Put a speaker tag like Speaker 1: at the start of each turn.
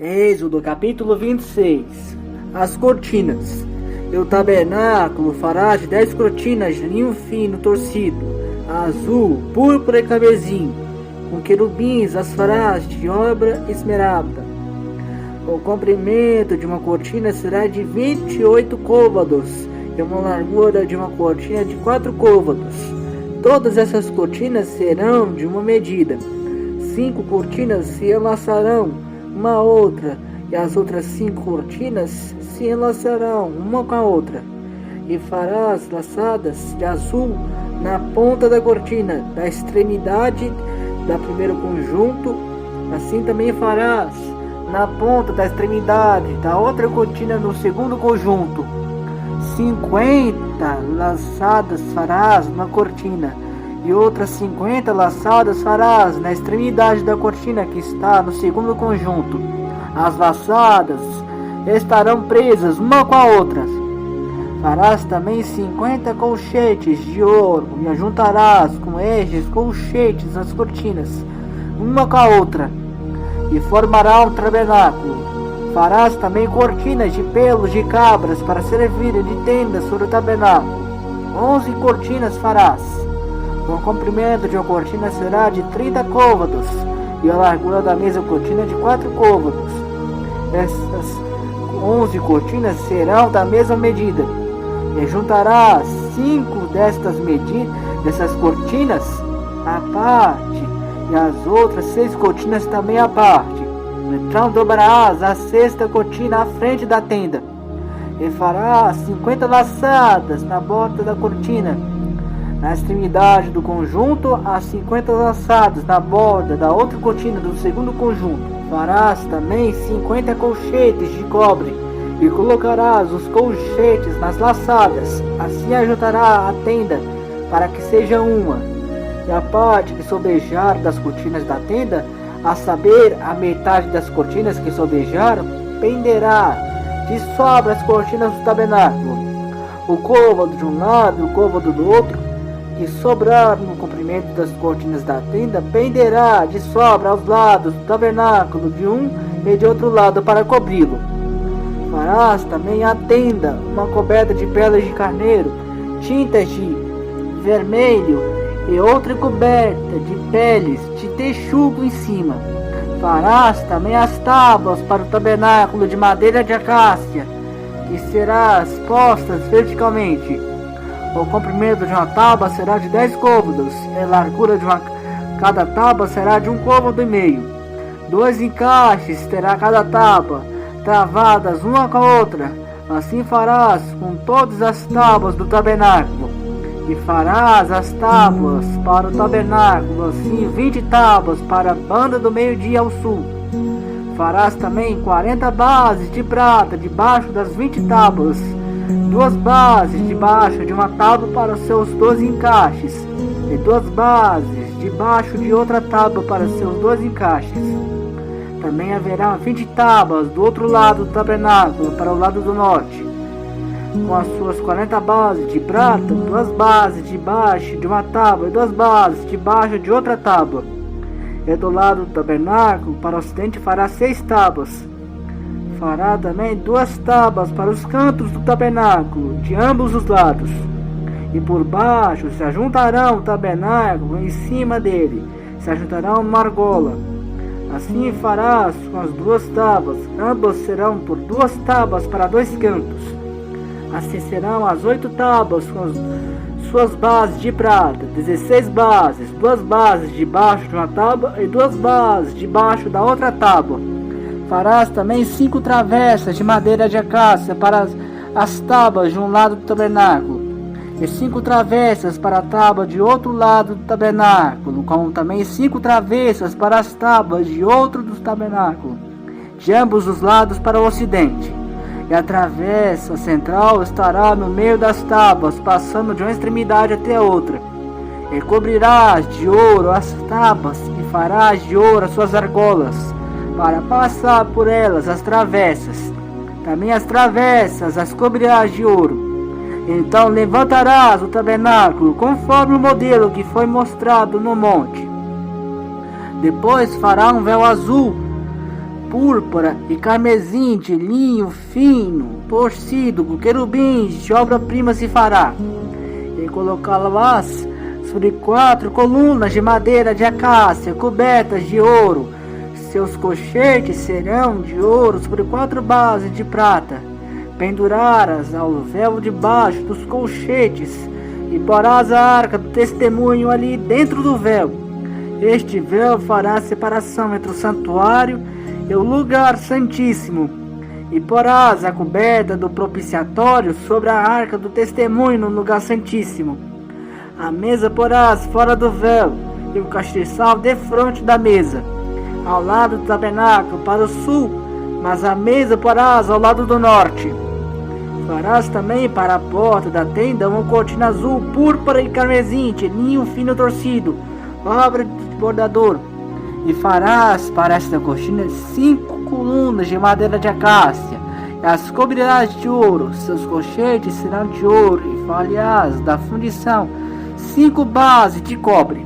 Speaker 1: Êxodo capítulo 26. As cortinas. E o tabernáculo fará de 10 cortinas de linho fino torcido, azul, púrpura e carmesim. Com querubins as farás de obra esmeralda. O comprimento de uma cortina será de 28 côvados e uma largura de uma cortina de 4 côvados. Todas essas cortinas serão de uma medida. 5 cortinas se enlaçarão uma a outra, e as outras 5 cortinas se enlaçarão uma com a outra. E farás laçadas de azul na ponta da cortina, da extremidade do primeiro conjunto. Assim também farás na ponta da extremidade da outra cortina no segundo conjunto. 50 laçadas farás na cortina, e outras 50 laçadas farás na extremidade da cortina que está no segundo conjunto. As laçadas estarão presas uma com a outra. Farás também 50 colchetes de ouro, e ajuntarás com estes colchetes as cortinas, uma com a outra, e formará um tabernáculo. Farás também cortinas de pelos de cabras para servirem de tenda sobre o tabernáculo. 11 cortinas farás. O comprimento de uma cortina será de 30 côvados, e a largura da mesma cortina de 4 côvados. Essas 11 cortinas serão da mesma medida, e juntarás 5 dessas cortinas à parte, e as outras 6 cortinas também à parte. Então dobrarás a 6ª cortina à frente da tenda, e farás 50 laçadas na borda da cortina. Na extremidade do conjunto, as 50 laçadas na borda da outra cortina do segundo conjunto. Farás também 50 colchetes de cobre, e colocarás os colchetes nas laçadas. Assim ajuntará a tenda, para que seja uma. E a parte que sobejar das cortinas da tenda, a saber, a metade das cortinas que sobejaram, penderá de sobre as cortinas do tabernáculo. O côvado de um lado e o côvado do outro, que sobrar no comprimento das cortinas da tenda, penderá de sobra aos lados do tabernáculo de um e de outro lado para cobri-lo. Farás também a tenda uma coberta de peles de carneiro, tintas de vermelho, e outra coberta de peles de texugo em cima. Farás também as tábuas para o tabernáculo de madeira de acácia, que serás postas verticalmente. O comprimento de uma tábua será de 10 côvados, e a largura de cada tábua será de 1,5 côvado. 2 encaixes terá cada tábua, travadas uma com a outra. Assim farás com todas as tábuas do tabernáculo. E farás as tábuas para o tabernáculo, assim 20 tábuas para a banda do meio-dia ao sul. Farás também 40 bases de prata debaixo das 20 tábuas, 2 bases debaixo de uma tábua para os seus 12 encaixes, e 2 bases debaixo de outra tábua para os seus 12 encaixes. Também haverá 20 tábuas do outro lado do tabernáculo, para o lado do norte, com as suas 40 bases de prata, 2 bases debaixo de uma tábua e 2 bases debaixo de outra tábua. E do lado do tabernáculo, para o ocidente, fará 6 tábuas. Fará também 2 tábuas para os cantos do tabernáculo, de ambos os lados. E por baixo se ajuntarão o tabernáculo, em cima dele se ajuntará uma argola. Assim farás com as 2 tábuas, ambas serão por 2 tábuas para 2 cantos. Assim serão as 8 tábuas com as suas bases de prata, 16 bases, 2 bases debaixo de uma tábua e 2 bases debaixo da outra tábua. Farás também 5 travessas de madeira de acácia para as tábuas de um lado do tabernáculo, e 5 travessas para a tábua de outro lado do tabernáculo, como também 5 travessas para as tábuas de outro do tabernáculo, de ambos os lados para o ocidente. E a travessa central estará no meio das tábuas, passando de uma extremidade até a outra. E cobrirás de ouro as tábuas, e farás de ouro as suas argolas, para passar por elas as travessas. Também as travessas as cobrirás de ouro. Então levantarás o tabernáculo, conforme o modelo que foi mostrado no monte. Depois fará um véu azul púrpura e carmesim de linho fino, torcido, com querubins de obra-prima se fará. E colocá-las sobre 4 colunas de madeira de acácia, cobertas de ouro. Seus colchetes serão de ouro sobre 4 bases de prata. Pendurarás ao véu debaixo dos colchetes, e porás a arca do testemunho ali dentro do véu. Este véu fará a separação entre o santuário e o lugar santíssimo, e porás a coberta do propiciatório sobre a arca do testemunho no lugar santíssimo. A mesa porás fora do véu, e o castiçal defronte da mesa, ao lado do tabernáculo para o sul, mas a mesa porás ao lado do norte. Farás também para a porta da tenda uma cortina azul, púrpura e carmesim de linho fino torcido, obra de bordador. E farás para esta cortina 5 colunas de madeira de acácia, e as cobrirás de ouro. Seus colchetes serão de ouro, e farás da fundição 5 bases de cobre.